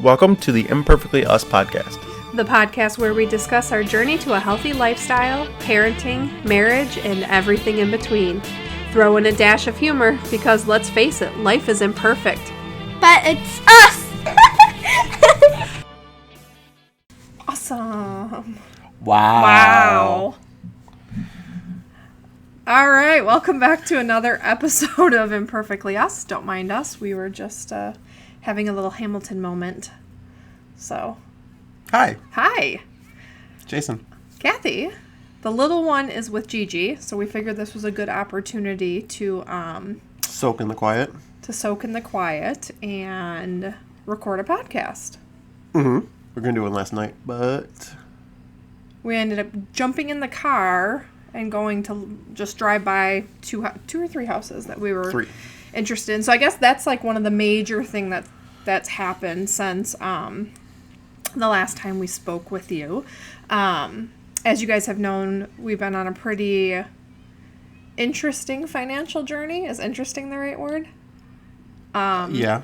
Welcome to the Imperfectly Us podcast. The podcast where we discuss our journey to a healthy lifestyle, parenting, marriage, and everything in between. Throw in a dash of humor because, let's face it, life is imperfect. But it's us! Awesome. Wow. All right, welcome back to another episode of Imperfectly Us. Don't mind us. We were just having a little Hamilton moment. So, Hi, Jason. Cathy. The little one is with Gigi, so we figured this was a good opportunity to soak in the quiet. And record a podcast. Mm-hmm. We're going to do one last night, but We ended up jumping in the car and going to just drive by two or three houses that we were interested in. So I guess that's like one of the major thing that's happened since the last time we spoke with you. As you guys have known, we've been on a pretty interesting financial journey. Is interesting the right word? yeah.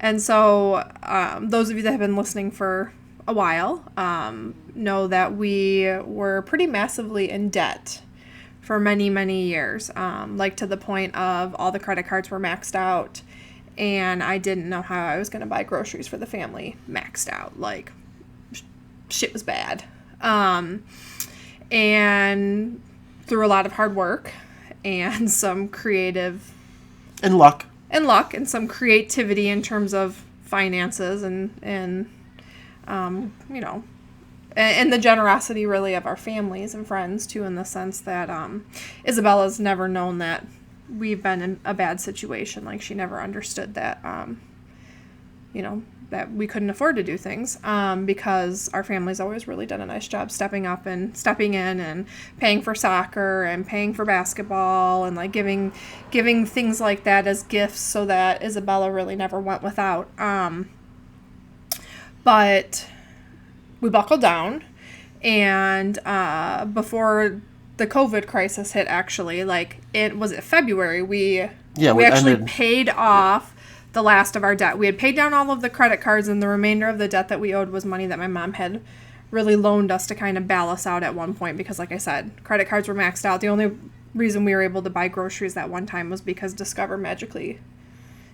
And so those of you that have been listening for a while know that we were pretty massively in debt for many, many years, like to the point of all the credit cards were maxed out, and I didn't know how I was going to buy groceries for the family maxed out. Like, shit was bad. And through a lot of hard work and some creative... And luck and some creativity in terms of finances and the generosity really of our families and friends too, in the sense that Isabella's never known that we've been in a bad situation. Like, she never understood that that we couldn't afford to do things because our family's always really done a nice job stepping up and stepping in and paying for soccer and paying for basketball and like giving things like that as gifts so that Isabella really never went without. But we buckled down, and before the COVID crisis hit, actually, was it February, we actually paid off the last of our debt. We had paid down all of the credit cards, and the remainder of the debt that we owed was money that my mom had really loaned us to kind of bail us out at one point because, like I said, credit cards were maxed out. The only reason we were able to buy groceries that one time was because Discover magically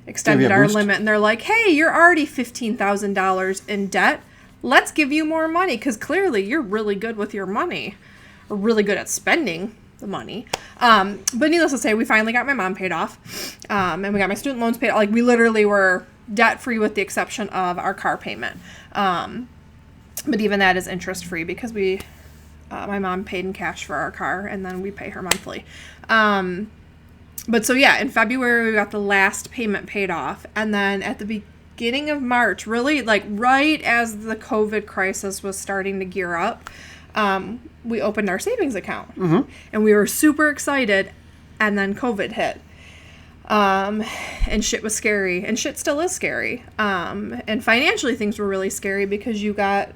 extended our limit, and they're like, hey, you're already $15,000 in debt. Let's give you more money because clearly you're really good with your money, or really good at spending the money. But needless to say, we finally got my mom paid off, and we got my student loans paid. Like, we literally were debt free with the exception of our car payment. But even that is interest free because my mom paid in cash for our car, and then we pay her monthly. But so yeah, in February we got the last payment paid off, and then at the beginning of March, really like right as the COVID crisis was starting to gear up, we opened our savings account, and we were super excited, and then COVID hit, and shit was scary, and shit still is scary, and financially things were really scary because you got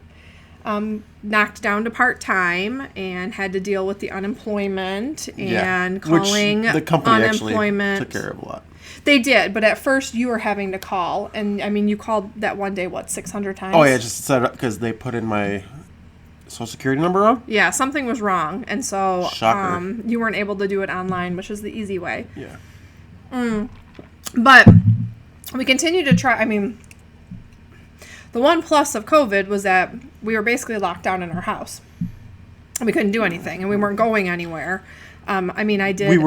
knocked down to part-time and had to deal with the unemployment and calling which the company unemployment. Actually took care of a lot. They did, but at first you were having to call, and I mean, you called that one day, 600 times? Oh yeah, just set it up because they put in my social security number wrong? Yeah, something was wrong, and so you weren't able to do it online, which is the easy way. Yeah. But we continued to try. I mean, the one plus of COVID was that we were basically locked down in our house. We couldn't do anything, and we weren't going anywhere. I did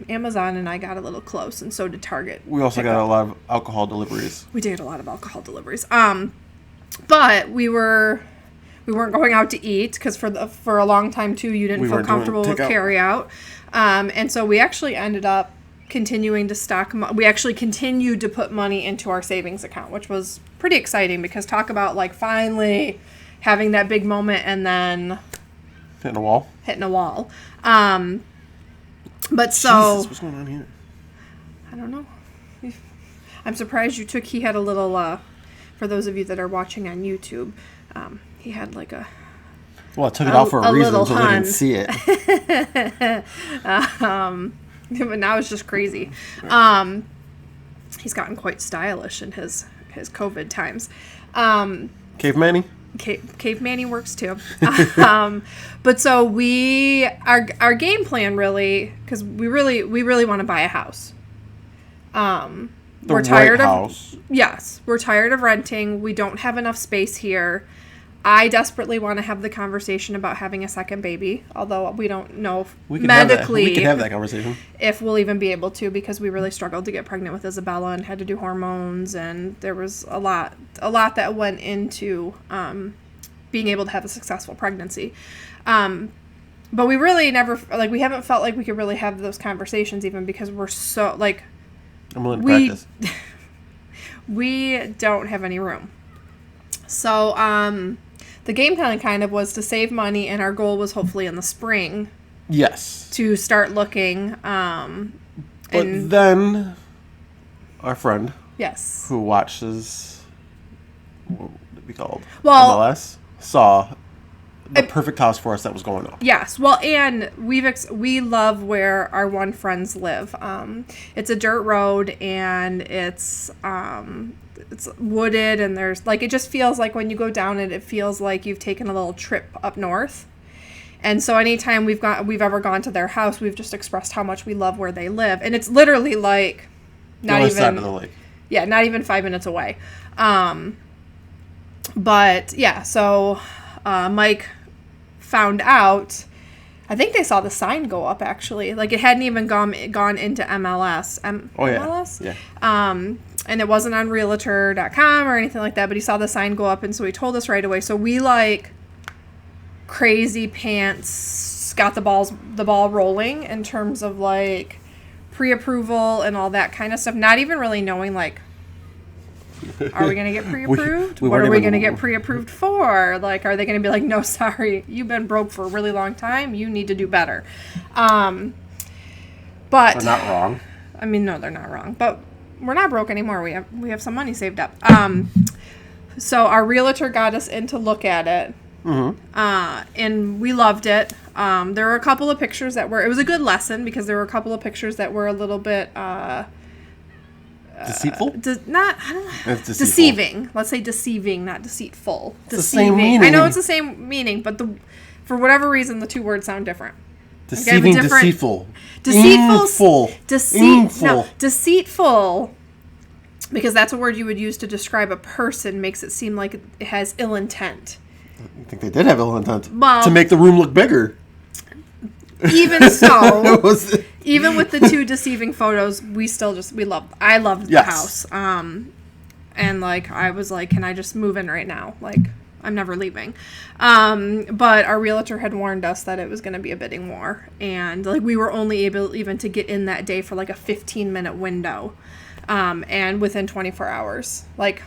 Amazon, and I got a little close, and so did Target. We also got a lot of alcohol deliveries. We did a lot of alcohol deliveries. But we weren't going out to eat because for a long time too, you didn't feel comfortable with carry out. And so we actually ended up continuing to we actually continued to put money into our savings account, which was pretty exciting because talk about like finally having that big moment and then hitting a wall. But so Jesus, what's going on here? I don't know. I'm surprised he had a little for those of you that are watching on YouTube, he had like a Well, I took it out for a reason so they didn't see it. But now it's just crazy. He's gotten quite stylish in his his COVID times. Cave Manny? Cave Manny works too. But so our game plan really, because we really want to buy a house. We're tired of house. Yes, we're tired of renting. We don't have enough space here. I desperately want to have the conversation about having a second baby, although we don't know if medically we can have that conversation if we'll even be able to, because we really struggled to get pregnant with Isabella and had to do hormones, and there was a lot that went into being able to have a successful pregnancy. But we really never, like, we haven't felt like we could really have those conversations, even because we're so, like, I'm willing to practice. We don't have any room. So, the game plan kind of was to save money, and our goal was hopefully in the spring. Yes. To start looking. But then our friend. Yes. Who watches, what would it be called? Well, MLS, saw the perfect house for us that was going up. Yes. Well, and we love where our one friends live. It's a dirt road, and it's wooded, and there's, like, it just feels like when you go down it feels like you've taken a little trip up north. And so anytime we've ever gone to their house, we've just expressed how much we love where they live. And it's literally like not even side of the lake. Yeah, not even 5 minutes away. But yeah, so Mike found out, I think they saw the sign go up, actually. Like, it hadn't even gone into MLS. MLS? Yeah. And it wasn't on realtor.com or anything like that, but he saw the sign go up, and so he told us right away. So we, like, crazy pants got the ball rolling in terms of, like, pre-approval and all that kind of stuff. Not even really knowing, like, are we going to get pre-approved? What are we going to get pre-approved for? Like, are they going to be like, no, sorry, you've been broke for a really long time. You need to do better. But they're not wrong. I mean, no, they're not wrong. But we're not broke anymore. We have some money saved up. So our realtor got us in to look at it. Mm-hmm. And we loved it. There were a couple of pictures it was a good lesson, because there were a couple of pictures that were a little bit deceitful? I don't know. It's deceiving. Let's say deceiving, not deceitful. It's deceiving. The same meaning. I know it's the same meaning, but for whatever reason, the two words sound different. Deceiving, deceitful. Deceitful. Deceitful. Deceitful, because that's a word you would use to describe a person, makes it seem like it has ill intent. I think they did have ill intent. Well, to make the room look bigger. Even so, even with the two deceiving photos, I loved the house. And, like, I was like, can I just move in right now? Like, I'm never leaving. But our realtor had warned us that it was going to be a bidding war. And, like, we were only able even to get in that day for, like, a 15-minute window. And within 24 hours, like,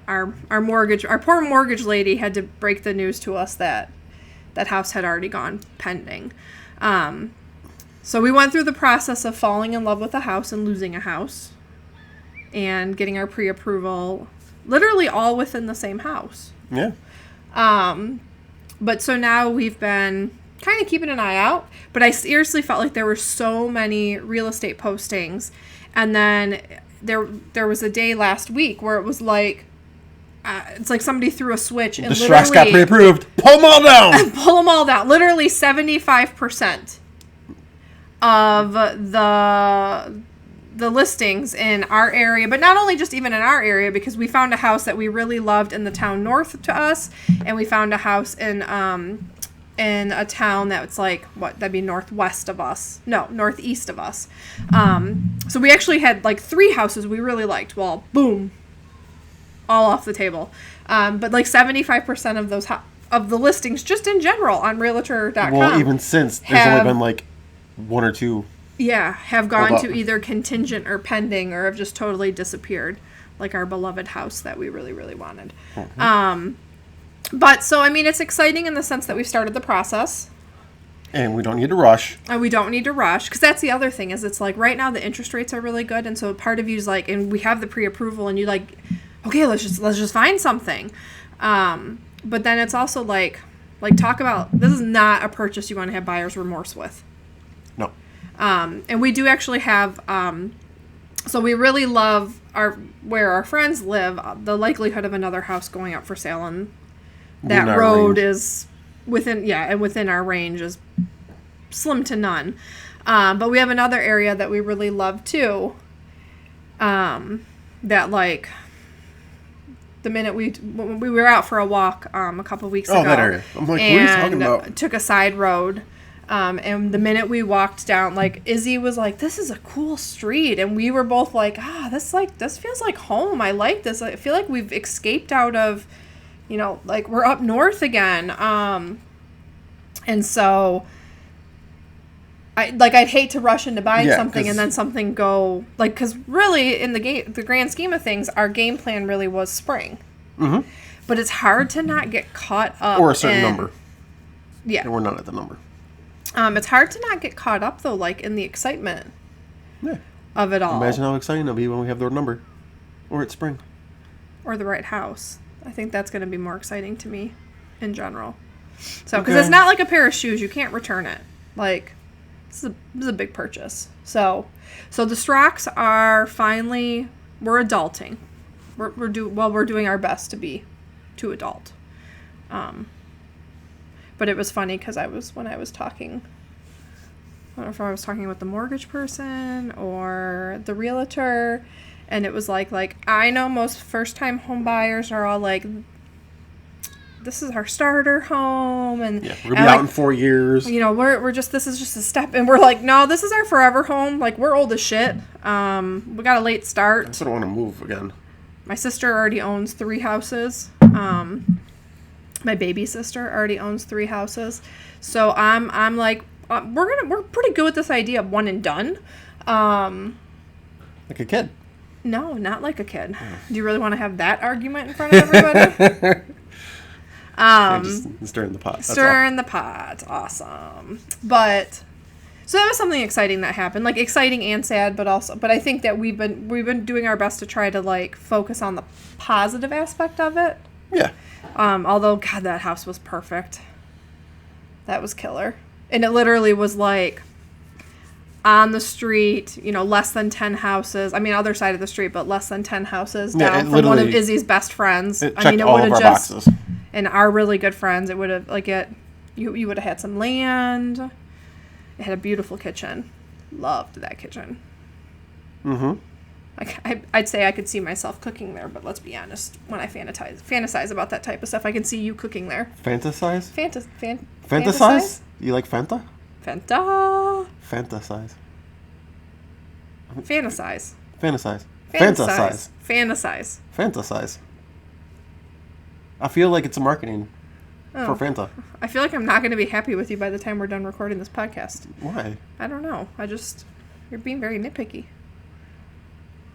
our poor mortgage lady had to break the news to us that house had already gone pending. So we went through the process of falling in love with a house and losing a house and getting our pre-approval, literally all within the same house. Yeah. But so now we've been kind of keeping an eye out, but I seriously felt like there were so many real estate postings. And then there was a day last week where it was like, it's like somebody threw a switch and the Shreks got pre-approved. Pull them all down. Pull them all down. Literally 75% of the listings in our area, but not only just even in our area, because we found a house that we really loved in the town north to us, and we found a house in a town that's like, that'd be northeast of us. So we actually had like 3 houses we really liked. Well, boom. All off the table. But like 75% of those of the listings, just in general, on realtor.com. Well, even since, there's only been like 1 or 2. Yeah, have gone to either contingent or pending, or have just totally disappeared. Like our beloved house that we really, really wanted. Mm-hmm. But so, I mean, it's exciting in the sense that we've started the process. And we don't need to rush. And we don't need to rush. Because that's the other thing, is it's like right now the interest rates are really good. And so part of you's like, and we have the pre-approval, and you like, okay, let's just find something. But then it's also like talk about, this is not a purchase you want to have buyer's remorse with. No. And we do actually have, so we really love where our friends live, the likelihood of another house going up for sale on that road is within our range is slim to none. But we have another area that we really love too. That like the minute we were out for a walk a couple weeks ago. Oh, that area. I'm like, what are you talking about? Took a side road. And the minute we walked down, like Izzy was like, "This is a cool street," and we were both like, this feels like home. I like this. I feel like we've escaped out of, like we're up north again. And so I'd hate to rush into buying something and then something go like, because really in the grand scheme of things, our game plan really was spring. Mm-hmm. But it's hard to not get caught up or a certain number. Yeah, and we're not at the number. It's hard to not get caught up, though, like, in the excitement of it all. Imagine how exciting it'll be when we have the number. Or it's spring. Or the right house. I think that's going to be more exciting to me in general. So, because it's not like a pair of shoes. You can't return it. Like, this is a big purchase. So the Strocks are finally, we're adulting. We're doing our best to be too adult. But it was funny because when I was talking, I don't know if I was talking with the mortgage person or the realtor, and it was like I know most first-time home buyers are all like, this is our starter home, and we're gonna be out in 4 years. We're just, this is just a step, and we're like, no, this is our forever home. Like, we're old as shit. We got a late start. I just don't want to move again. My sister already owns 3 houses. My baby sister already owns 3 houses. So I'm like, we're pretty good with this idea of one and done. Like a kid. No, not like a kid. Do you really want to have that argument in front of everybody? Just stirring the pot. Stirring the pot. Awesome. But so that was something exciting that happened. Like, exciting and sad, but I think that we've been doing our best to try to like focus on the positive aspect of it. Yeah. Although, God, that house was perfect. That was killer. And it literally was like on the street, less than 10 houses. I mean, other side of the street, but less than 10 houses down from one of Izzy's best friends. It checked all of our boxes. And our really good friends, it would have, you would have had some land. It had a beautiful kitchen. Loved that kitchen. Mm-hmm. I'd say I could see myself cooking there, but let's be honest. When I fantasize about that type of stuff, I can see you cooking there. Fantasize? Fantasize? You like Fanta? Fanta. Fantasize. Fantasize. Fantasize. Fantasize. Fantasize. Fantasize. I feel like it's a marketing for Fanta. I feel like I'm not going to be happy with you by the time we're done recording this podcast. Why? I don't know. You're being very nitpicky.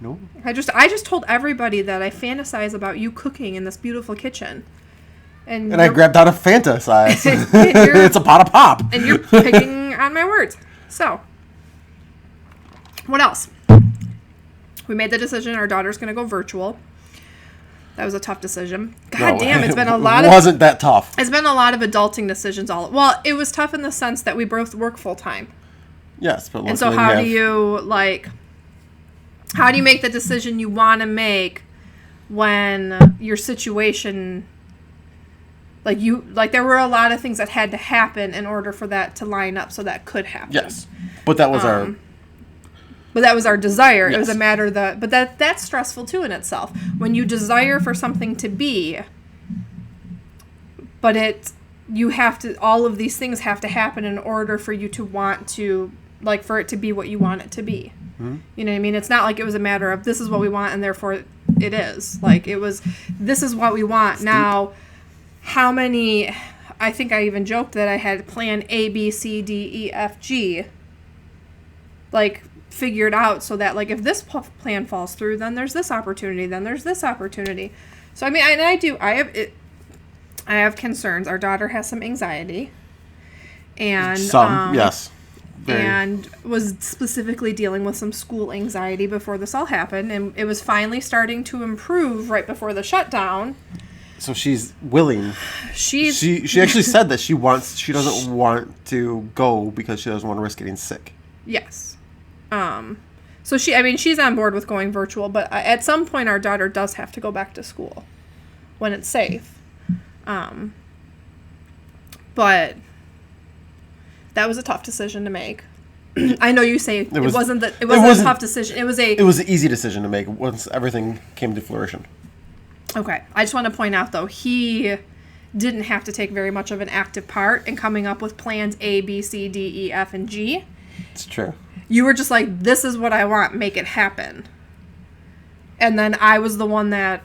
No. I just told everybody that I fantasize about you cooking in this beautiful kitchen. And I grabbed out a Fantasize. It's a pot of pop. And you're picking on my words. So, what else? We made the decision our daughter's going to go virtual. That was a tough decision. Damn, it's been a lot of... It wasn't that tough. It's been a lot of adulting decisions. Well, it was tough in the sense that we both work full-time. Yes, but... And so how do you make the decision you want to make when your situation... there were a lot of things that had to happen in order for that to line up so that could happen. Yes. But that was our... But that was our desire. Yes. It was a matter that... But that's stressful, too, in itself. When you desire for something to be, but you have to... All of these things have to happen in order for you to want to... for it to be what you want it to be. Mm-hmm. You know what I mean? It's not like it was a matter of, this is what we want, and therefore it is. It was, this is what we want. Now, how many... I think I even joked that I had plan A, B, C, D, E, F, G... figured out so that if this plan falls through, then there's this opportunity, then there's this opportunity. So I mean, I have concerns. Our daughter has some anxiety, and yes, very. And was specifically dealing with some school anxiety before this all happened, and it was finally starting to improve right before the shutdown. So she's willing. She actually said that she doesn't want to go because she doesn't want to risk getting sick. Yes. So she's on board with going virtual, but at some point our daughter does have to go back to school when it's safe. But that was a tough decision to make. I know you say it wasn't a tough decision. It was an easy decision to make once everything came to fruition. Okay. I just want to point out, though, he didn't have to take very much of an active part in coming up with plans A, B, C, D, E, F, and G. It's true. You were just like, this is what I want, make it happen. And then I was the one that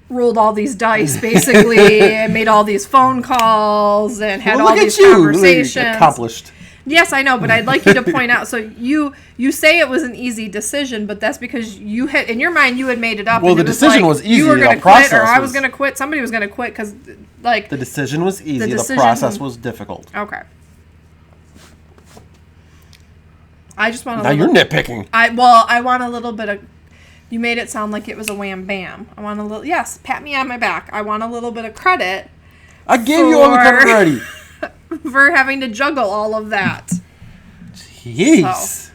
rolled all these dice, basically, and made all these phone calls, and had all these conversations. Really accomplished. Yes, I know, but I'd like you to point out, so you say it was an easy decision, but that's because you had, in your mind, you had made it up. Well, the decision was easy. You were going to quit, or I was going to quit. Somebody was going to quit, because, like... The decision was easy. The process was difficult. Okay. I just want Now you're nitpicking. I want a little bit of... You made it sound like it was a wham bam. I want a little... Yes, pat me on my back. I want a little bit of credit. I gave you all the credit already. For having to juggle all of that. Jeez. So.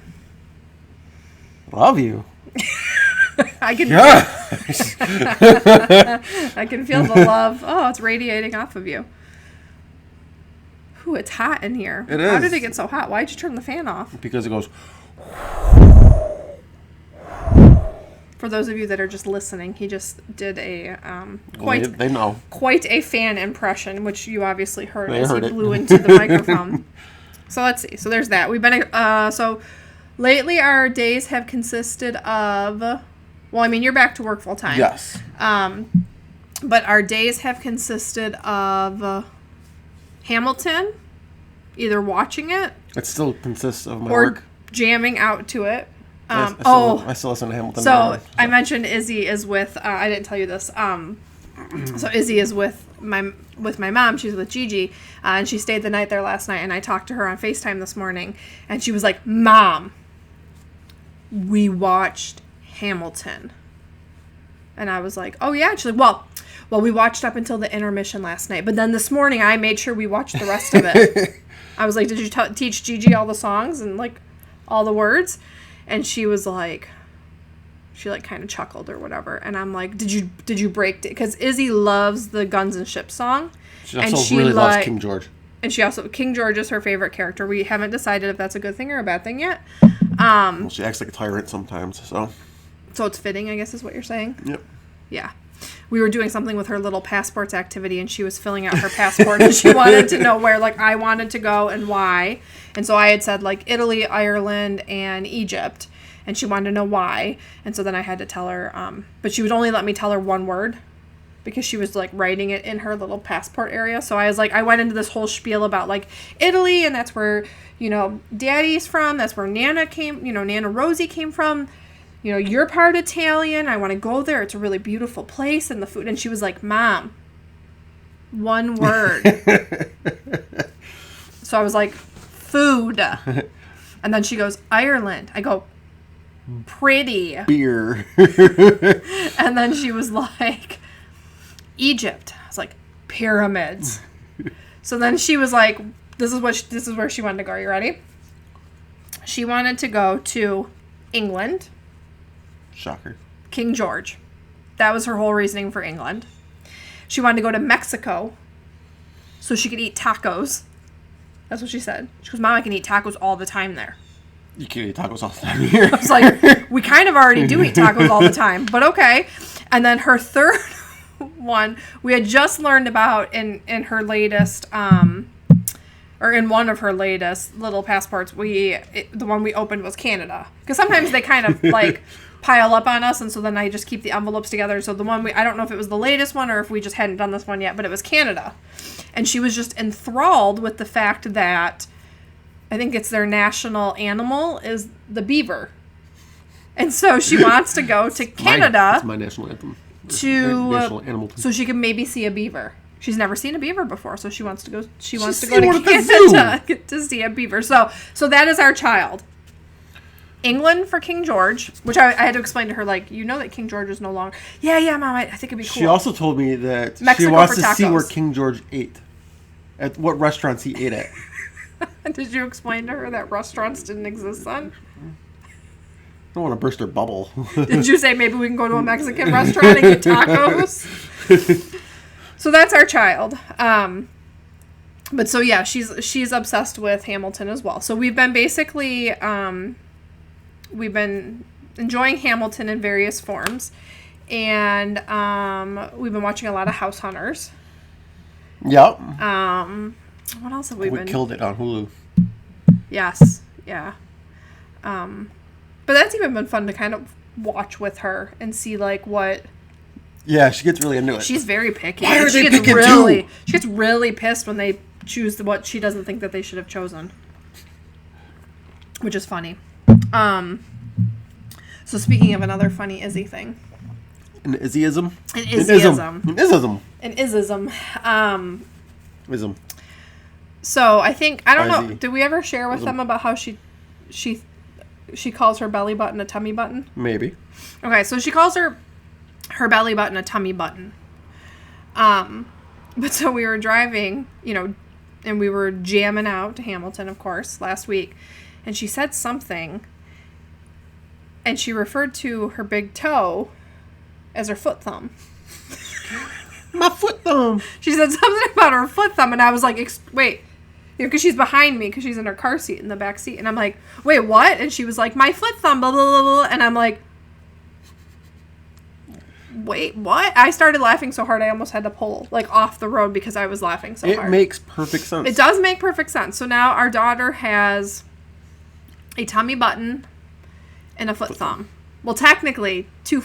Love you. I can I can feel the love. Oh, it's radiating off of you. Ooh, it's hot in here. It is. How did it get so hot? Why'd you turn the fan off? Because it goes... For those of you that are just listening, he just did a they know. Quite a fan impression, which you obviously heard as he blew into the microphone. So let's see. So there's that. We've been so lately our days have consisted of, well, I mean, you're back to work full time. Yes. But our days have consisted of Hamilton, either watching it. It still consists of my or work. Jamming out to it. I still listen to Hamilton. So I mentioned Izzy is with. I didn't tell you this. So Izzy is with my mom. She's with Gigi, and she stayed the night there last night. And I talked to her on FaceTime this morning, and she was like, "Mom, we watched Hamilton." And I was like, "Oh yeah." She's like, "Well, we watched up until the intermission last night, but then this morning I made sure we watched the rest of it." I was like, "Did you teach Gigi all the songs and like all the words?" And she was like, she like kind of chuckled or whatever. And I'm like, did you break it? Because Izzy loves the Guns and Ships song. She also really loves King George. And King George is her favorite character. We haven't decided if that's a good thing or a bad thing yet. Well, she acts like a tyrant sometimes, so. So it's fitting, I guess is what you're saying? Yep. Yeah. We were doing something with her little passports activity, and she was filling out her passport, and she wanted to know where, like, I wanted to go and why. And so I had said, like, Italy, Ireland, and Egypt, and she wanted to know why. And so then I had to tell her, but she would only let me tell her one word, because she was, like, writing it in her little passport area. So I was like, I went into this whole spiel about, like, Italy, and that's where, you know, Daddy's from, that's where Nana Rosie came from. You know, you're part Italian. I want to go there. It's a really beautiful place, and the food. And she was like, Mom, one word. So I was like, food. And then she goes, Ireland. I go, pretty. Beer. And then she was like, Egypt. I was like, pyramids. So then she was like, this is where she wanted to go. Are you ready? She wanted to go to England. Shocker. King George. That was her whole reasoning for England. She wanted to go to Mexico so she could eat tacos. That's what she said. She goes, Mom, I can eat tacos all the time there. You can eat tacos all the time here. I was like, we kind of already do eat tacos all the time, but okay. And then her third one, we had just learned about in her latest, or in one of her latest little passports, the one we opened was Canada. Because sometimes they kind of like pile up on us, and so then I just keep the envelopes together. So the one I don't know if it was the latest one or if we just hadn't done this one yet, but it was Canada. And she was just enthralled with the fact that I think it's their national animal is the beaver. And so she wants to go to Canada. It's my national anthem. National animal. So she can maybe see a beaver. She's never seen a beaver before, so she wants to go. She wants to go to Canada to see a beaver. So that is our child. England for King George, which I had to explain to her, like, you know that King George is no longer. Yeah, Mom, I think it'd be cool. She also told me that Mexico she wants to see where King George ate, at what restaurants he ate at. Did you explain to her that restaurants didn't exist then? don't want to burst her bubble. Did you say maybe we can go to a Mexican restaurant and get tacos? So that's our child. But so yeah, she's obsessed with Hamilton as well. So we've been basically we've been enjoying Hamilton in various forms, and we've been watching a lot of House Hunters. Yep. What else have we been? We killed it on Hulu. Yes. Yeah. But that's even been fun to kind of watch with her and see like what. Yeah, she gets really into it. She's very picky. Why are she they gets picking really, too? She gets really pissed when they choose what she doesn't think that they should have chosen, which is funny. So speaking of another funny Izzy thing. An Izzyism? An Izzyism. An Izzism. An Izzism. Ism. So I think, I don't know, Izzy. did we ever share with them about how she calls her belly button a tummy button? Maybe. Okay, so she calls her belly button a tummy button. But so we were driving, and we were jamming out to Hamilton, of course, last week. And she said something, and she referred to her big toe as her foot thumb. My foot thumb. She said something about her foot thumb, and I was like, wait. Because she's behind me, because she's in her car seat, in the back seat. And I'm like, wait, what? And she was like, my foot thumb, blah, blah, blah, blah. And I'm like, wait, what? I started laughing so hard I almost had to pull, off the road because I was laughing so hard. It makes perfect sense. It does make perfect sense. So now our daughter has a tummy button and a foot thumb. Well, technically, two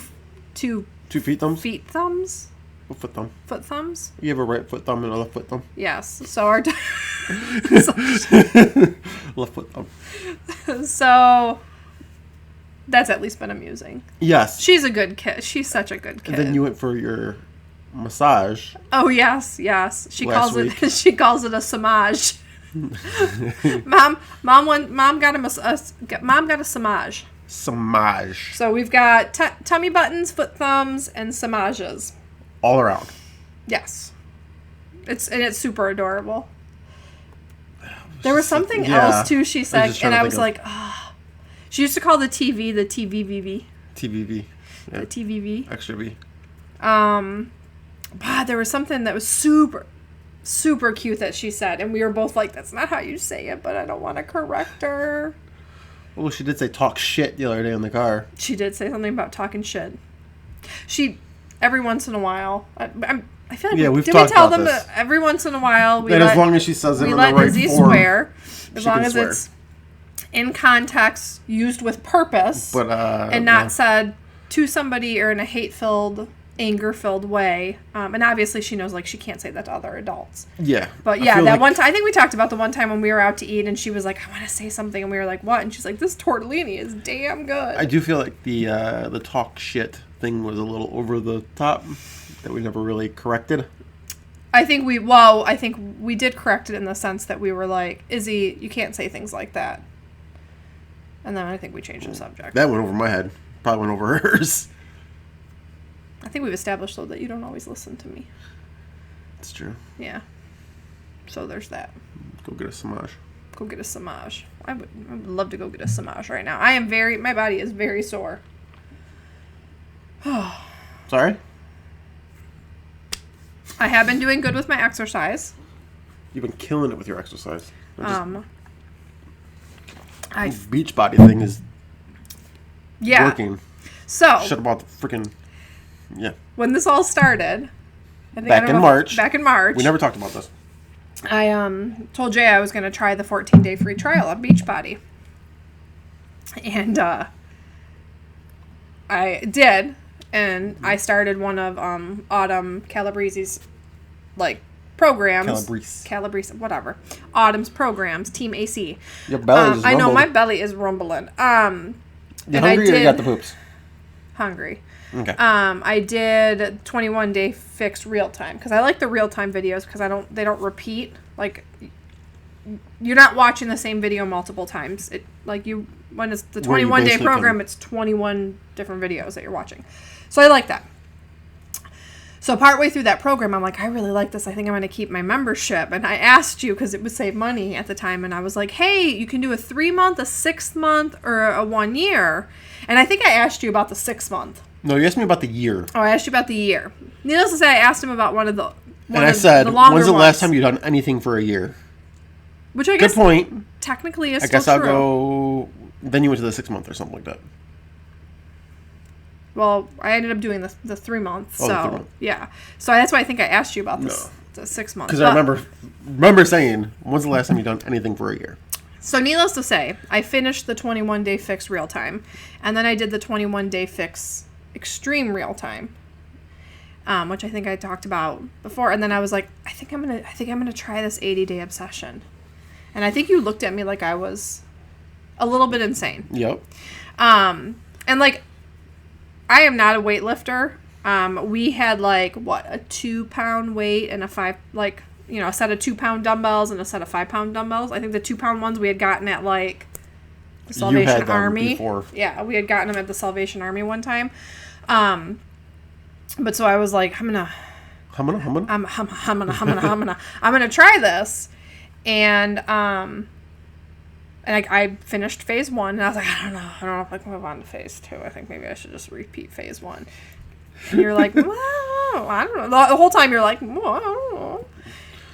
feet thumbs? feet thumbs? A foot thumb. Foot thumbs? You have a right foot thumb and a left foot thumb? Yes. So our Left foot thumb. So that's at least been amusing. Yes. She's a good kid. She's such a good kid. And then you went for your massage. Oh yes. She Last calls week. it. She calls it a samaj. Mom got a samaj. Samaj. So we've got tummy buttons, foot thumbs, and samajas. All around. Yes. It's super adorable. There was something else too she said, and I was like, ah. Oh. She used to call the TV the TVVV. TVV. Yeah. The TVV. Extra V. But there was something that was super, super cute that she said, and we were both like, that's not how you say it, but I don't want to correct her. Well, she did say talk shit the other day in the car. She did say something about talking shit. She, every once in a while, I feel like we've did talked we tell about them this. that every once in a while As long as she says it in the right form. Izzy swear, as long as swear. it's in context, used with purpose, but and not said to somebody or in a hate-filled, anger-filled way. And obviously she knows she can't say that to other adults. Yeah. But yeah, that one time, I think we talked about the one time when we were out to eat and she was like, I want to say something. And we were like, what? And she's like, this tortellini is damn good. I do feel like the talk shit thing was a little over the top that we never really corrected. I think we did correct it in the sense that we were like, Izzy, you can't say things like that. And then I think we changed the subject. That went over my head. Probably went over hers. I think we've established, though, that you don't always listen to me. It's true. Yeah. So there's that. Go get a samaj. Go get a samaj. I would love to go get a samaj right now. My body is very sore. Sorry? I have been doing good with my exercise. You've been killing it with your exercise. Beach body thing is working. So shut about the freaking when this all started, back in March. We never talked about this. I told Jay I was going to try the 14-day free trial on Beachbody, and I did, and I started one of Autumn Calabrese's programs. Calabrese, whatever. Autumn's programs, Team AC. Your belly is I know my belly is rumbling. You hungry or you got the poops? Hungry. Okay. I did 21-day fixed real time because I like the real time videos because they don't repeat. You're not watching the same video multiple times. When it's the 21-day program, it's 21 different videos that you're watching. So I like that. So partway through that program, I'm like, I really like this. I think I'm going to keep my membership. And I asked you, because it would save money at the time, and I was like, hey, you can do a 3-month, a 6-month, or a 1 year. And I think I asked you about the 6 month. No, you asked me about the year. Oh, I asked you about the year. Needless to say, I asked him about one of the and I said, when's the last time you've done anything for a year? Which I guess good point. Technically is I still guess I'll true. go. Then you went to the 6 month or something like that. Well, I ended up doing the 3 months. Oh, so, the 3 month. Yeah. So that's why I think I asked you about this, the 6 months. Because I remember saying, when's the last time you've done anything for a year? So needless to say, I finished the 21-day fix real time. And then I did the 21-day fix extreme real time. Which I think I talked about before. And then I was like, I think I'm gonna try this 80-day obsession. And I think you looked at me like I was a little bit insane. Yep. And like, I am not a weightlifter. We had like a 2-pound weight and a 5, like, you know, a set of 2-pound dumbbells and a set of 5-pound dumbbells. I think the 2-pound ones we had gotten at like the Salvation Army. Before. Yeah, we had gotten them at the Salvation Army one time. But so I was like, I'm gonna try this, and I finished phase 1, and I was like, I don't know if I can move on to phase 2. I think maybe I should just repeat phase 1. And you're like, well, I don't know. The whole time you're like, well, I don't know.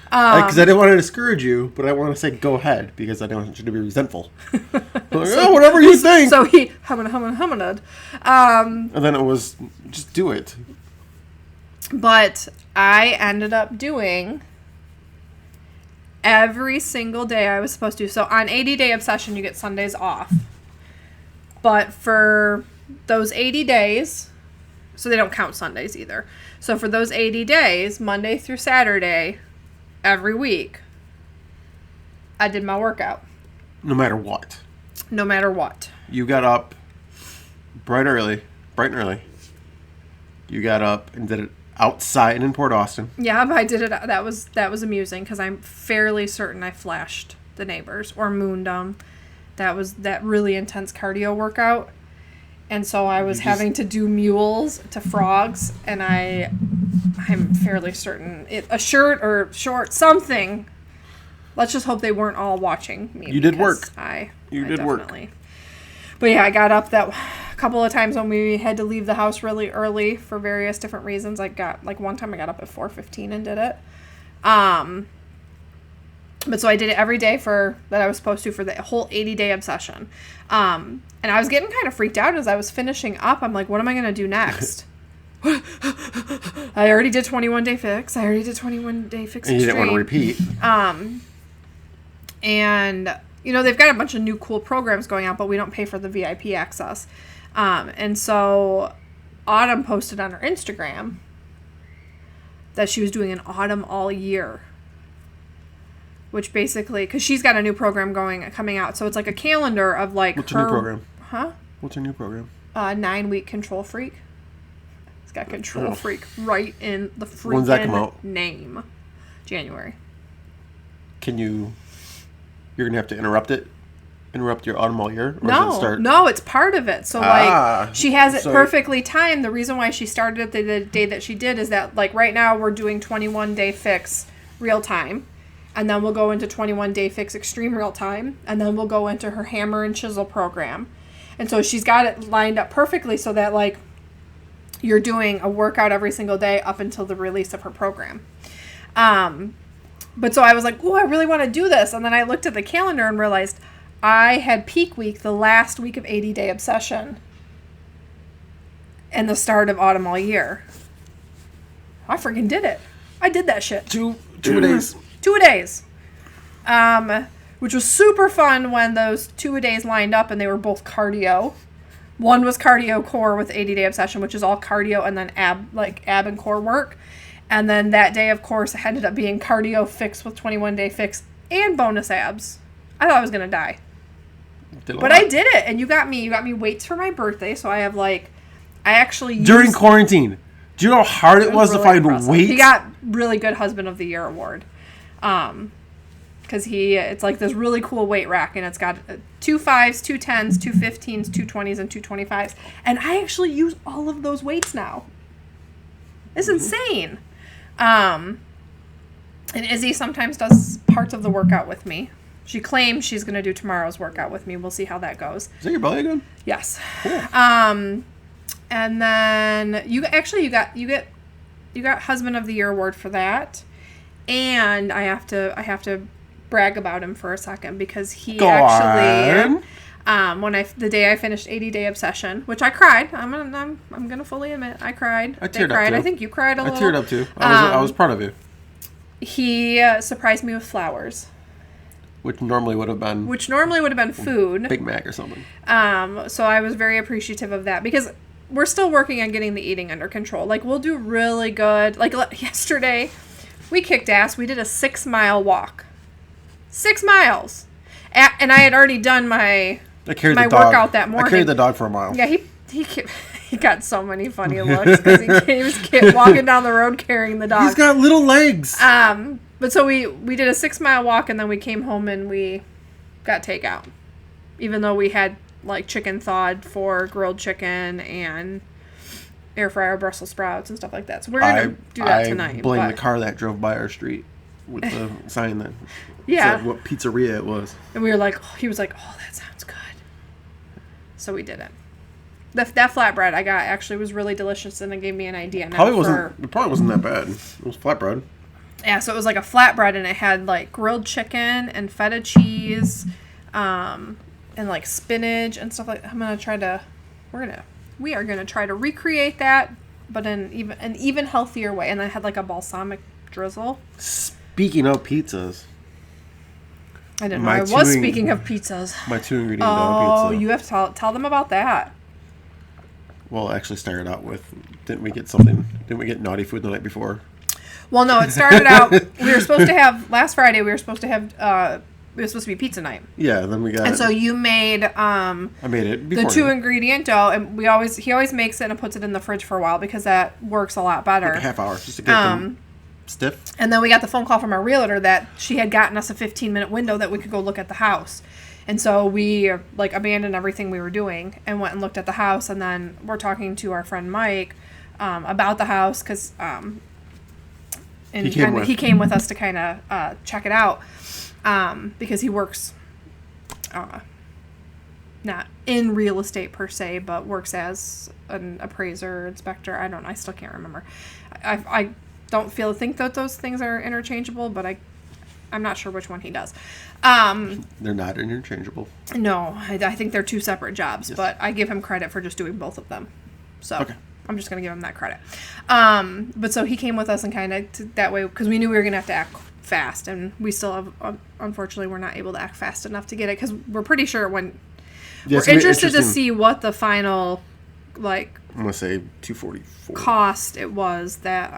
Because I didn't want to discourage you, but I want to say go ahead because I don't want you to be resentful. Like, oh, whatever you think. So he hummed. And then it was just do it. But I ended up doing every single day I was supposed to. So on 80-day obsession, you get Sundays off. But for those 80 days, so they don't count Sundays either. So for those 80 days, Monday through Saturday, every week, I did my workout. No matter what. No matter what. You got up bright and early. You got up and did it outside in Port Austin. Yeah, but I did it. That was amusing because I'm fairly certain I flashed the neighbors or mooned them. That was that really intense cardio workout. And so I was having to do mules to frogs, and I'm fairly certain a shirt or short something. Let's just hope they weren't all watching me. You did work. You did work. But yeah, I got up that a couple of times when we had to leave the house really early for various different reasons. One time I got up at 4:15 and did it. But so I did it every day that I was supposed to for the whole 80-day obsession. And I was getting kind of freaked out as I was finishing up. I'm like, what am I going to do next? I already did 21-day fix. I already did 21-day fix extreme. And you didn't want to repeat. And, you know, they've got a bunch of new cool programs going out, but we don't pay for the VIP access. And so Autumn posted on her Instagram that she was doing an Autumn all year. Which basically, because she's got a new program coming out. So it's like a calendar of like What's her new program? Huh? What's her new program? 9-week Control Freak. It's got Control Freak right in the freaking When's that come out? name. January. You're going to have to interrupt your Autumn all year? Or No, it's part of it. So like she has it perfectly timed. The reason why she started it the day that she did is that like right now we're doing 21-day fix real time. And then we'll go into 21-day fix extreme real time. And then we'll go into her hammer and chisel program. And so she's got it lined up perfectly so that, like, you're doing a workout every single day up until the release of her program. But so I was like, oh, I really want to do this. And then I looked at the calendar and realized I had peak week the last week of 80-day obsession and the start of Autumn all year. I freaking did it. I did that shit. Two days. 2 days. Which was super fun when those 2 days lined up and they were both cardio. One was cardio core with 80-day obsession, which is all cardio and then ab and core work. And then that day, of course, ended up being cardio fix with 21-day fix and bonus abs. I thought I was going to die. But I did it. And you got me weights for my birthday. So I have I actually used... During quarantine. Do you know how hard it was really to find weights? He got really good husband of the year award. Because it's like this really cool weight rack, and it's got 2 5s, 2 10s, 2 15s, 2 20s, and 2 25s. And I actually use all of those weights now. It's insane. And Izzy sometimes does parts of the workout with me. She claims she's going to do tomorrow's workout with me. We'll see how that goes. Is that your belly again? Yes. Cool. And then you got Husband of the Year award for that. And I have to brag about him for a second because he the day I finished 80 Day Obsession, which I cried. I'm gonna fully admit I cried. I teared up too. I think you cried a little. I teared up too. I was proud of you. He surprised me with flowers. Which normally would have been food. Big Mac or something. So I was very appreciative of that because we're still working on getting the eating under control. Like, we'll do really good. Like, yesterday, we kicked ass. We did a 6-mile walk. 6 miles. And I had already done my workout that morning. I carried the dog for a mile. Yeah, he got so many funny looks because he was walking down the road carrying the dog. He's got little legs. But so we did a 6-mile walk, and then we came home and we got takeout. Even though we had, like, chicken thawed for grilled chicken and air fryer Brussels sprouts and stuff like that. So we're going to do that tonight. I blame the car that drove by our street with the sign that said what pizzeria it was. And we were like, he was like, oh, that sounds good. So we did it. That flatbread I got actually was really delicious, and it gave me an idea. It probably wasn't that bad. It was flatbread. Yeah, so it was like a flatbread, and it had like grilled chicken and feta cheese, and like spinach and stuff like that. We are gonna try to recreate that, but in an even healthier way. And then it had like a balsamic drizzle. Speaking of pizzas. I didn't know I was speaking of pizzas. My 2-ingredient dough pizza. Oh, you have to tell them about that. Well, it actually started out with, didn't we get naughty food the night before? Well, no, it started out, last Friday, we were supposed to be pizza night. Yeah, then we got And so you made, I made it before. The 2-ingredient dough, and he always makes it and puts it in the fridge for a while because that works a lot better. Like a half hour, just to get them stiff. And then we got the phone call from our realtor that she had gotten us a 15-minute window that we could go look at the house. And so we, like, abandoned everything we were doing and went and looked at the house, and then we're talking to our friend Mike about the house because he came with us to kind of check it out because he works not in real estate per se, but works as an appraiser, inspector. I still can't remember. I don't think that those things are interchangeable, but I'm not sure which one he does. They're not interchangeable. No, I think they're two separate jobs, yes. But I give him credit for just doing both of them. So okay. I'm just going to give him that credit. But so he came with us and kind of that way, because we knew we were going to have to act fast, and we still have, unfortunately, we're not able to act fast enough to get it, because we're pretty sure we're interested to see what the final, like, I'm going to say $244 cost it was that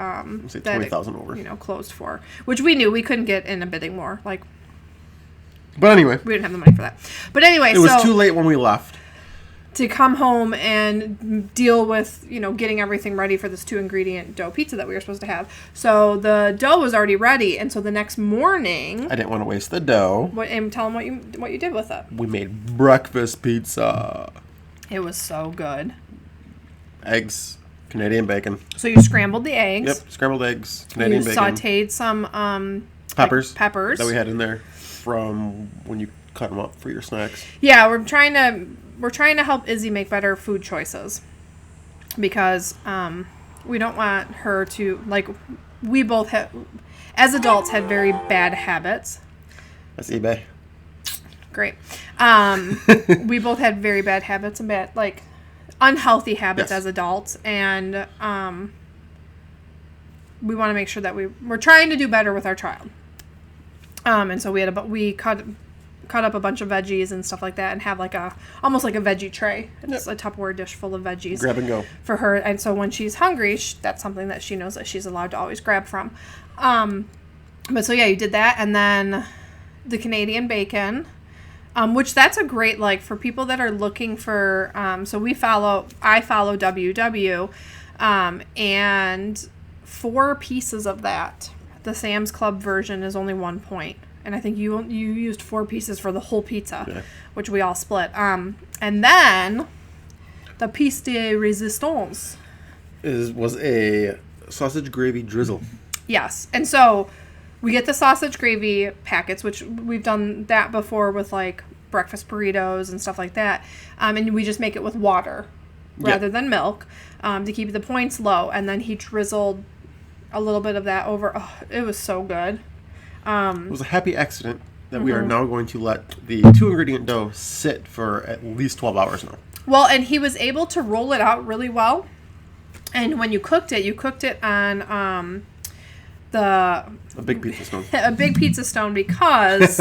say $20,000 over. Closed for, which we knew we couldn't get in a bidding war. Like, but anyway, we didn't have the money for that. But anyway, it was too late when we left to come home and deal with, getting everything ready for this 2-ingredient dough pizza that we were supposed to have. So the dough was already ready, and so the next morning, I didn't want to waste the dough. And tell them what you did with it. We made breakfast pizza. It was so good. Eggs, Canadian bacon. So you scrambled the eggs. Yep, scrambled eggs, Canadian bacon. You sautéed some peppers that we had in there from when you cut them up for your snacks. Yeah, we're trying to help Izzy make better food choices because we don't want her to, like, we both have, as adults, had very bad habits. That's eBay. Great. We both had very bad habits and unhealthy habits as adults, and we want to make sure that we're trying to do better with our child. And so we cut up a bunch of veggies and stuff like that, and have almost like a veggie tray. It's a Tupperware dish full of veggies. Grab and go for her, and so when she's hungry, that's something that she knows that she's allowed to always grab from. But so you did that, and then the Canadian bacon. Which that's a great, for people that are looking for, so I follow WW, and 4 pieces of that, the Sam's Club version is only 1 point. And I think you used 4 pieces for the whole pizza, which we all split. And then the piece de resistance was a sausage gravy drizzle. Yes. And so we get the sausage gravy packets, which we've done that before with like breakfast burritos and stuff like that. And we just make it with water rather than milk to keep the points low. And then he drizzled a little bit of that over. Oh, it was so good. It was a happy accident that we are now going to let the 2-ingredient dough sit for at least 12 hours now. Well, and he was able to roll it out really well. And when you cooked it on a big pizza stone. A big pizza stone because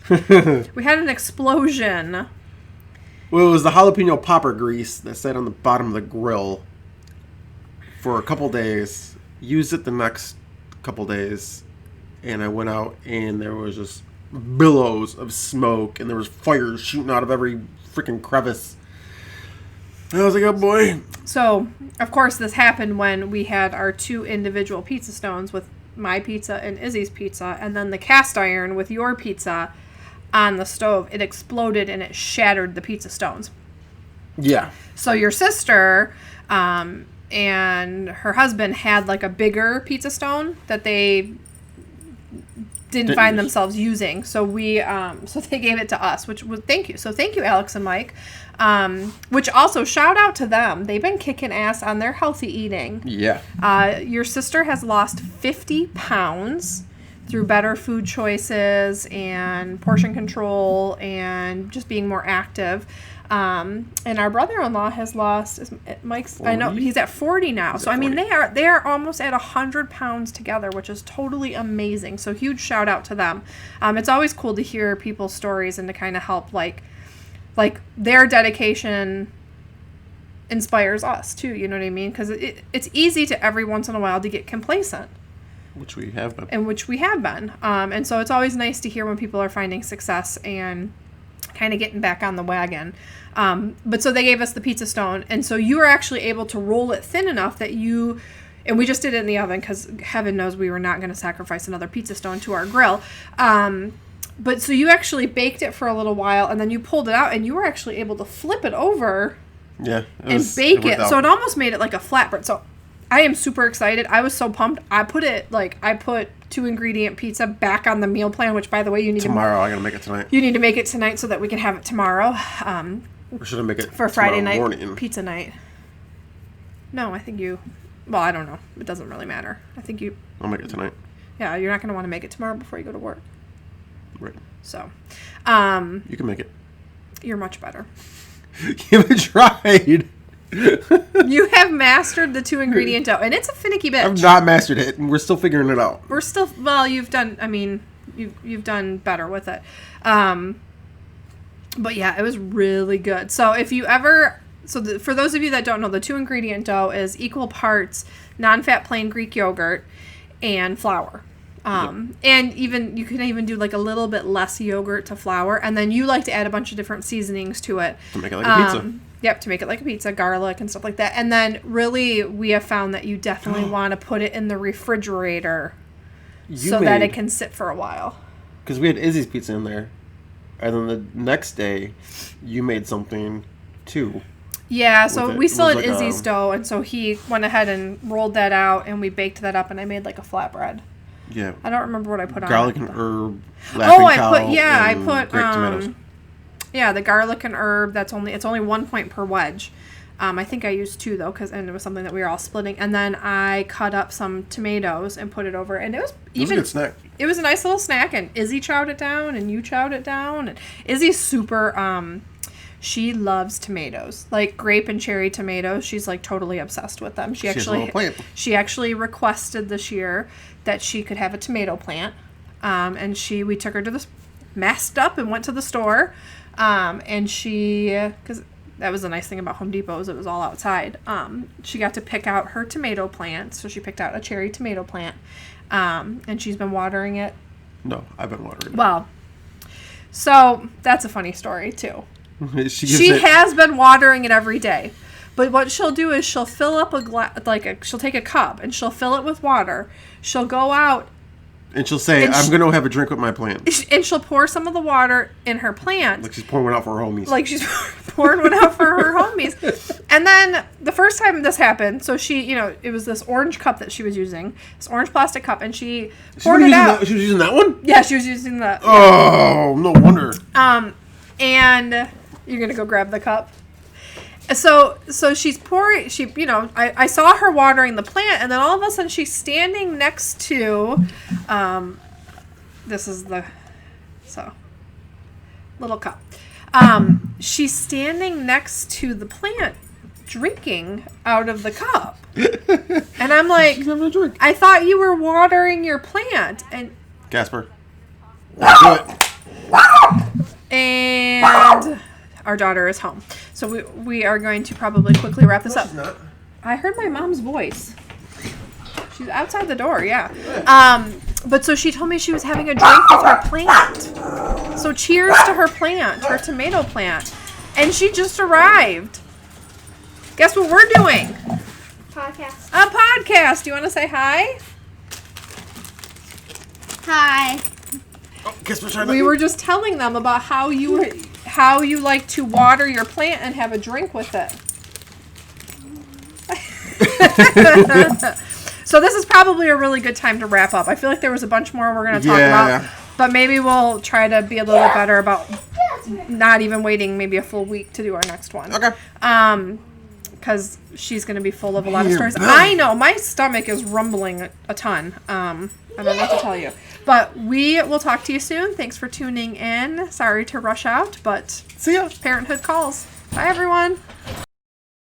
we had an explosion. Well, it was the jalapeno popper grease that sat on the bottom of the grill for a couple days. Used it the next couple days, and I went out and there was just billows of smoke and there was fire shooting out of every freaking crevice. I was like, oh boy. So, of course, this happened when we had our 2 individual pizza stones with my pizza and Izzy's pizza, and then the cast iron with your pizza on the stove. It exploded and it shattered the pizza stones. Yeah. So your sister and her husband had like a bigger pizza stone that they didn't find themselves using. So so they gave it to us, which was thank you. So thank you, Alex and Mike. Which also shout out to them. They've been kicking ass on their healthy eating. Yeah. Your sister has lost 50 pounds through better food choices and portion control and just being more active. And our brother-in-law has lost Mike's. 40? I know he's at 40 now. So I mean, they are almost at 100 pounds together, which is totally amazing. So huge shout out to them. It's always cool to hear people's stories and to kind of help like their dedication inspires us too. You know what I mean? Because it's easy to every once in a while to get complacent. Which we have been. And so it's always nice to hear when people are finding success and kind of getting back on the wagon. But so they gave us the pizza stone. And so you were actually able to roll it thin enough that and we just did it in the oven because heaven knows we were not going to sacrifice another pizza stone to our grill. But so you actually baked it for a little while and then you pulled it out and you were actually able to flip it over and bake it. So it almost made it like a flatbread. So I am super excited. I was so pumped. I put 2-ingredient pizza back on the meal plan, which, by the way, you need tomorrow. I gotta make it tonight. You need to make it tonight so that we can have it tomorrow. Or should I make it for Friday night morning? Pizza night? No, I think you. Well, I don't know. It doesn't really matter. I think you. I'll make it tonight. Yeah, you're not gonna want to make it tomorrow before you go to work. Right. So. You can make it. You're much better. You haven't tried. You have mastered the 2-ingredient dough, and it's a finicky bitch. I've not mastered it, and we're still figuring it out. You've done better with it. But yeah, it was really good. So if you ever, for those of you that don't know, the 2-ingredient dough is equal parts non-fat plain Greek yogurt and flour. And you can even do like a little bit less yogurt to flour, and then you like to add a bunch of different seasonings to it. To make it like a pizza. Yep, to make it like a pizza, garlic and stuff like that. And then really we have found that you definitely want to put it in the refrigerator that it can sit for a while. Because we had Izzy's pizza in there. And then the next day, you made something too. Yeah, so we still had Izzy's dough, and so he went ahead and rolled that out, and we baked that up, and I made like a flatbread. Yeah. I don't remember what I put garlic on it. Garlic and herb, I put grape tomatoes. Yeah, the garlic and herb, it's only 1 point per wedge. I think I used 2 though, and it was something that we were all splitting. And then I cut up some tomatoes and put it over, and it was a good snack. It was a nice little snack, and Izzy chowed it down, and you chowed it down. And Izzy's super, she loves tomatoes, like grape and cherry tomatoes. She's like totally obsessed with them. She actually requested this year that she could have a tomato plant, and we took her to masked up and went to the store. Because that was the nice thing about Home Depot is it was all outside. She got to pick out her tomato plant. So she picked out a cherry tomato plant. And she's been watering it. No, I've been watering it. Well, so that's a funny story too. She has been watering it every day. But what she'll do is she'll fill up she'll take a cup and she'll fill it with water. She'll go out And she'll say, I'm going to have a drink with my plant. And she'll pour some of the water in her plant. Like she's pouring one out for her homies. Like she's pouring one out for her homies. And then the first time this happened, so she, it was this orange cup that she was using. This orange plastic cup. And she poured it out. She was using that one? Yeah, she was using that. Oh, no wonder. And you're going to go grab the cup? So she's pouring, I saw her watering the plant, and then all of a sudden she's standing next to, this is little cup. She's standing next to the plant, drinking out of the cup. And I'm like, she's having a drink. I thought you were watering your plant. And Casper. Do it. And our daughter is home. So we are going to probably quickly wrap this up. She's not. I heard my mom's voice. She's outside the door, yeah. But so she told me she was having a drink with her plant. So cheers to her plant, her tomato plant. And she just arrived. Guess what we're doing? Podcast. A podcast. Do you want to say hi? Hi. Oh, guess what? We were just telling them about how you like to water your plant and have a drink with it. So this is probably a really good time to wrap up. I feel like there was a bunch more we're going to talk about, but maybe we'll try to be a little bit better about not even waiting maybe a full week to do our next one. Okay. Because she's going to be full of a lot of stories. I know, my stomach is rumbling a ton. I don't know what to tell you. But we will talk to you soon. Thanks for tuning in. Sorry to rush out, but see ya. Parenthood calls. Bye, everyone.